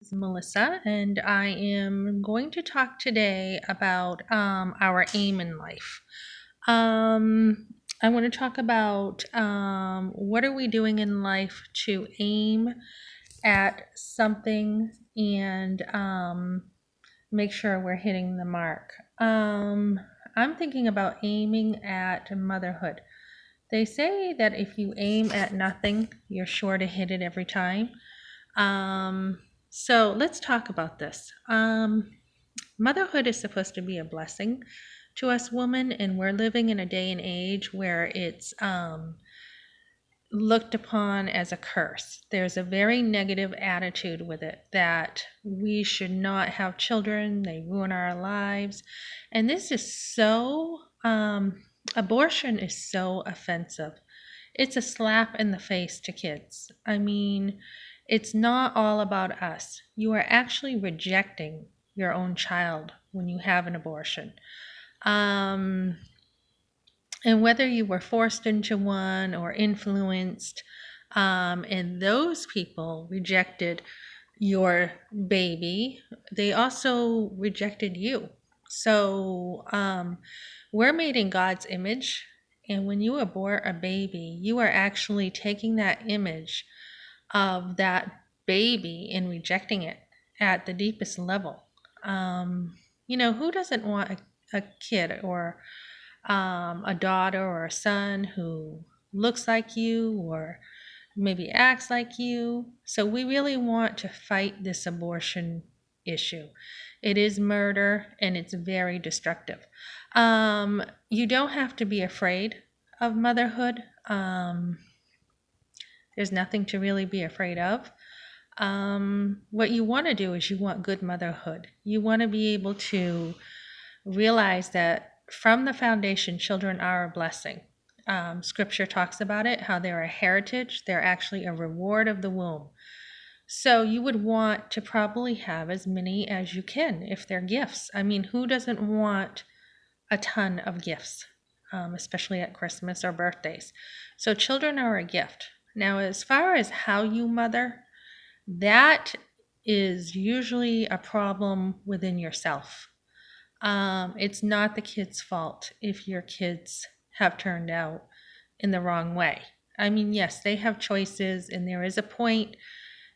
Is Melissa, and I am going to talk today about our aim in life. Um, I want to talk about what are we doing in life to aim at something and make sure we're hitting the mark. I'm thinking about aiming at motherhood. They say that if you aim at nothing, you're sure to hit it every time. Um, so let's talk about this. Motherhood is supposed to be a blessing to us women, and we're living in a day and age where it's looked upon as a curse. There's a very negative attitude with it that we should not have children, they ruin our lives. And this is abortion is so offensive. It's a slap in the face to kids. I mean, it's not all about us. You are actually rejecting your own child when you have an abortion. Um, and whether you were forced into one or influenced, and those people rejected your baby, they also rejected you. So we're made in God's image. And when you abort a baby, you are actually taking that image of that baby and rejecting it at the deepest level. Who doesn't want a kid or a daughter or a son who looks like you or maybe acts like you? So we really want to fight this abortion issue. It is murder and it's very destructive. You don't have to be afraid of motherhood. There's nothing to really be afraid of. What you want to do is you want good motherhood. You want to be able to realize that from the foundation, children are a blessing. Scripture talks about it, how they're a heritage, they're actually a reward of the womb. So you would want to probably have as many as you can if they're gifts. I mean, who doesn't want a ton of gifts, especially at Christmas or birthdays? So children are a gift. Now, as far as how you mother, that is usually a problem within yourself. It's not the kid's fault if your kids have turned out in the wrong way. I mean, yes, they have choices, and there is a point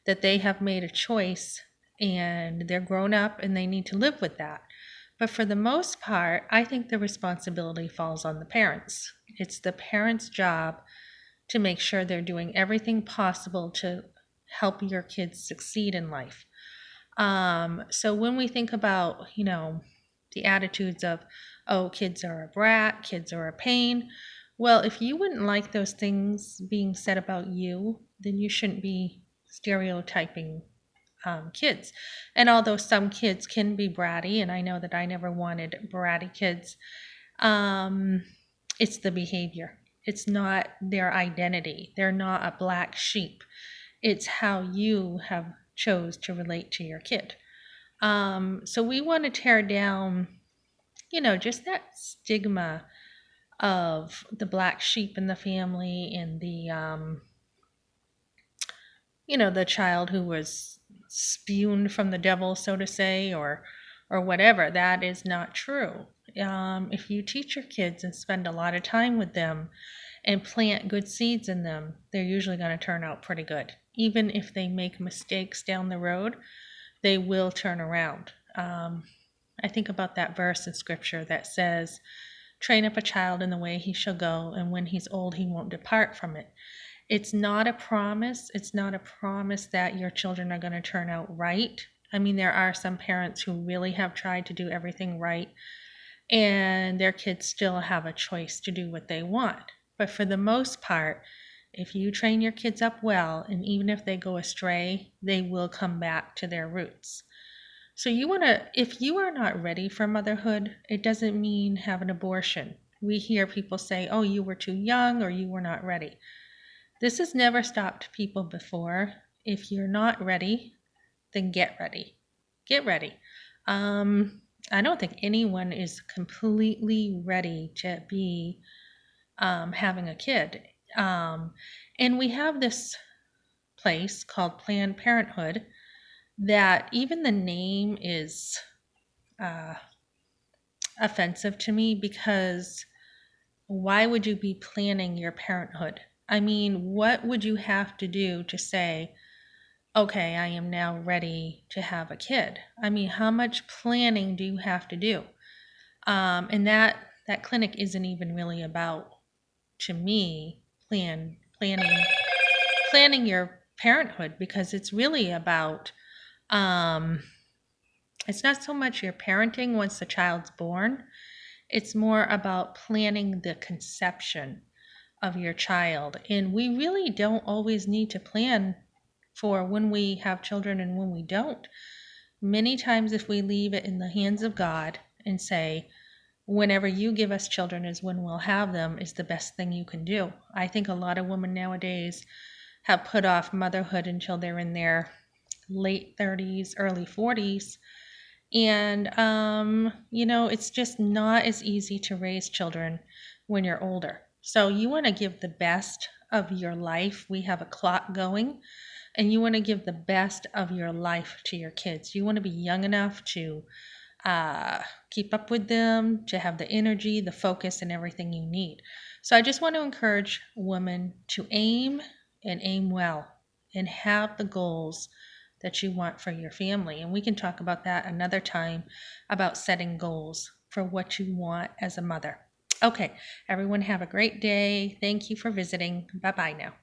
that they have made a choice and they're grown up and they need to live with that. But for the most part, I think the responsibility falls on the parents. It's the parents' job to make sure they're doing everything possible to help your kids succeed in life. So when we think about, the attitudes of, oh, kids are a brat, kids are a pain, well, if you wouldn't like those things being said about you, then you shouldn't be stereotyping kids. And although some kids can be bratty, and I know that I never wanted bratty kids, um, it's the behavior. It's not their identity. They're not a black sheep. It's how you have chose to relate to your kid. So we want to tear down, just that stigma of the black sheep in the family and the child who was spewed from the devil, so to say, or whatever. That is not true. If you teach your kids and spend a lot of time with them and plant good seeds in them, they're usually going to turn out pretty good. Even if they make mistakes down the road, they will turn around. I think about that verse in scripture that says, train up a child in the way he shall go, and when he's old, he won't depart from it. It's not a promise. It's not a promise that your children are going to turn out right. I mean, there are some parents who really have tried to do everything right, and their kids still have a choice to do what they want. But for the most part, if you train your kids up well, and even if they go astray, they will come back to their roots. So if you are not ready for motherhood, it doesn't mean have an abortion. We hear people say, oh, you were too young or you were not ready. This has never stopped people before. If you're not ready, then get ready. Get ready. I don't think anyone is completely ready to be having a kid. And we have this place called Planned Parenthood that even the name is uh, offensive to me, because why would you be planning your parenthood? I mean, what would you have to do to say, okay, I am now ready to have a kid? I mean, how much planning do you have to do? And that clinic isn't even really about, to me, planning your parenthood, because it's really about, um, it's not so much your parenting once the child's born. It's more about planning the conception of your child. And we really don't always need to plan for when we have children and when we don't. Many times, if we leave it in the hands of God and say, whenever you give us children is when we'll have them, is the best thing you can do. I think a lot of women nowadays have put off motherhood until they're in their late 30s, early 40s. And, it's just not as easy to raise children when you're older. So you want to give the best of your life. We have a clock going, and you want to give the best of your life to your kids. You want to be young enough to uh, keep up with them, to have the energy, the focus, and everything you need. So I just want to encourage women to aim and aim well and have the goals that you want for your family. And we can talk about that another time, about setting goals for what you want as a mother. Okay, everyone, have a great day. Thank you for visiting. Bye bye now.